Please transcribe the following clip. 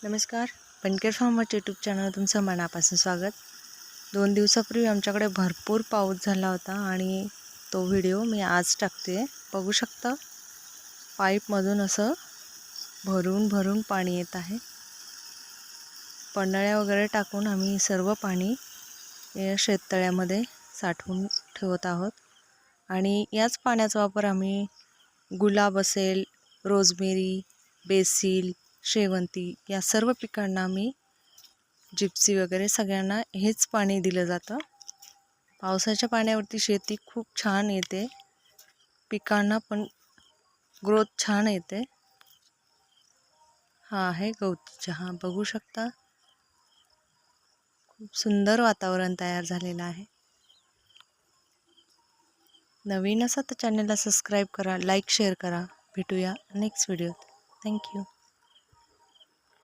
नमस्कार, बनकर farmer YouTube channel तुमचं मनापासून स्वागत। 2 दिवसापूर्वी आमच्याकडे भरपूर पाऊस झाला होता आणि तो व्हिडिओ मी आज टाकते। बघू शकता पाईपमधून असं भरून भरून पाणी येत आहे। पन्हाळ्या वगैरे टाकून आम्ही सर्व पाणी या शेततळ्यामध्ये साठवून ठेवत आहोत आणि याच पाण्याचा वापर आम्ही गुलाब असेल, रोजमेरी, बेसिल, शेवंती या सर्व पिकांना आम्ही जिप्सी वगैरे सगळ्यांना हेच पाणी दिलं जातं। पावसाच्या पाण्यावरती शेती खूप छान येते, पिकांना पण ग्रोथ छान येते। हा आहे गवती चहा, बघू शकता खूप सुंदर वातावरण तयार झालेलं आहे। नवीन असा तर चॅनलला सबस्क्राईब करा, लाईक शेअर करा। भेटूया नेक्स्ट व्हिडिओत। थँक्यू।